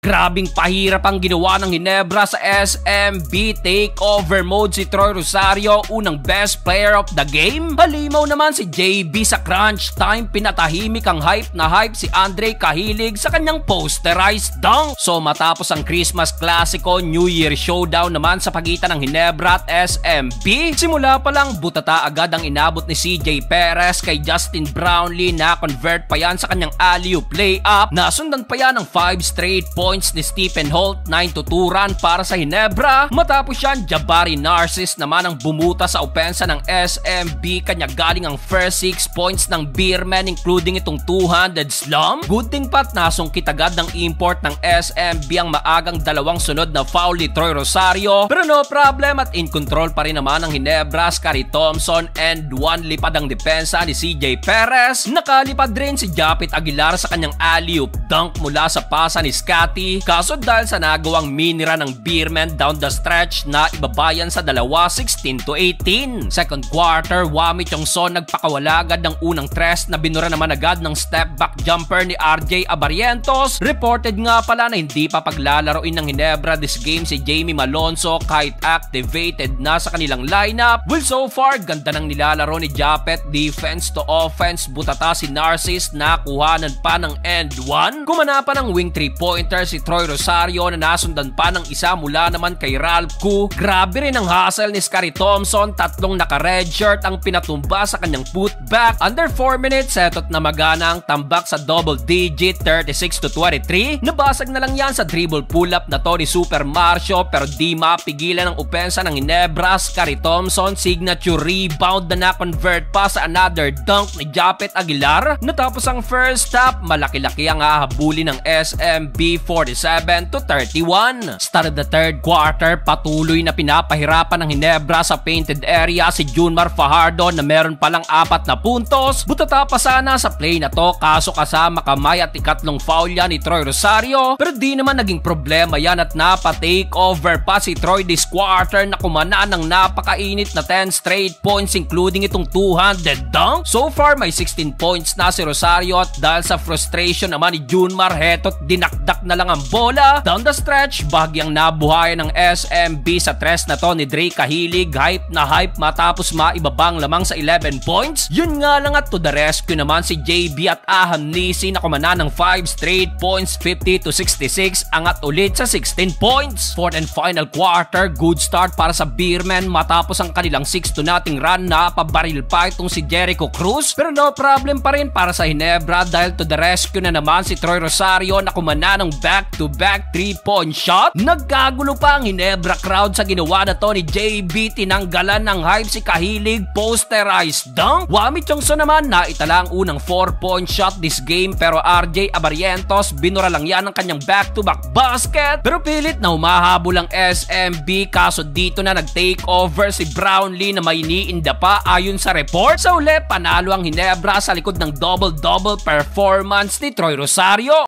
Grabing pahirap ang ginawa ng Ginebra sa SMB. Takeover mode si Troy Rosario, unang best player of the game. Halimaw naman si JB sa crunch time. Pinatahimik ang hype na hype si Andre Cahilig sa kanyang posterized dunk. So matapos ang Christmas Clasico, New Year Showdown naman sa pagitan ng Ginebra at SMB. Simula pa lang butata agad ang inabot ni CJ Perez kay Justin Brownlee, na convert pa yan sa kanyang alley-oop layup. Nasundan pa yan ng 5 straight points ni Stephen Holt, 9-2 run para sa Ginebra. Matapos yan, Jabari Narcis naman ang bumuta sa opensa ng SMB. Kanya galing ang first 6 points ng Beerman, including itong 200 slam. Good thing pat nasungkit agad ng import ng SMB ang maagang dalawang sunod na foul ni Troy Rosario. Pero no problem at in control pa rin naman ang Ginebra. Scottie Thompson and 1 lipad ang depensa ni CJ Perez. Nakalipad rin si Japit Aguilar sa kanyang alley-oop dunk mula sa pasa ni Scottie. Kaso dahil sa nagawang minira ng Beerman down the stretch na ibabayan sa dalawa, 16-18. Second quarter, Wami Chongson nagpakawala agad ng unang tres na binura naman agad ng step back jumper ni RJ Abarientos. Reported nga pala na hindi pa paglalaroin ng Ginebra this game si Jamie Malonzo kahit activated na sa kanilang lineup. Well, so far, ganda ng nilalaro ni Japet. Defense to offense, butata si Narcis na kuhanan pa ng end 1. Kumana pa ng wing 3-pointer si Troy Rosario na nasundan pa ng isa mula naman kay Ralph Koo. Grabe rin ang hustle ni Scottie Thompson. Tatlong naka-red shirt ang pinatumba sa kanyang putback. Under 4 minutes, setot na magana ang tambak sa double digit, 36-23. Nabasag na lang yan sa dribble pull-up na to ni Super Marcio, pero di mapigilan ang opensa ng Ginebra. Scottie Thompson, signature rebound na na-convert pa sa another dunk ni Japet Aguilar. Natapos ang first half, malaki-laki ang hahabulin ng SMB, 47-31. Start of the third quarter, patuloy na pinapahirapan ng Ginebra sa painted area si Junmar Fajardo na meron palang 4 na puntos. Butata pa sana sa play na to, kaso kasama kamay at ikatlong foul yan ni Troy Rosario. Pero di naman naging problema yan at napa-takeover pa si Troy this quarter na kumanaan ng napakainit na 10 straight points, including itong 200 dunk. So far, may 16 points na si Rosario at dahil sa frustration naman ni Junmar, heto't dinakdak na lang ang bola. Down the stretch, bahagyang nabuhayan ng SMB sa tres na to ni Dre Cahilig. Hype na hype matapos maibabang lamang sa 11 points. Yun nga lang at to the rescue naman si JB at Aham Nisi na kumana ng 5 straight points, 50-66, angat ulit sa 16 points. Fourth and final quarter, good start para sa Beerman matapos ang kanilang 6-0 run na pabaril pa itong si Jericho Cruz. Pero no problem pa rin para sa Ginebra dahil to the rescue na naman si Troy Rosario na kumana ng back-to-back 3-point shot. Nagkagulo pa ang Ginebra crowd sa ginawa na to ni JB. Tinanggalan ng hype si Cahilig, posterized dunk. Wami Chongson naman na itala ang unang 4-point shot this game, pero RJ Abarientos binura lang yan ng kanyang back-to-back basket. Pero pilit na humahabol ang SMB, kaso dito na nag-takeover si Brownlee na may iniinda pa ayon sa report. Sa uli, panalo ang Ginebra sa likod ng double-double performance ni Troy Rosario.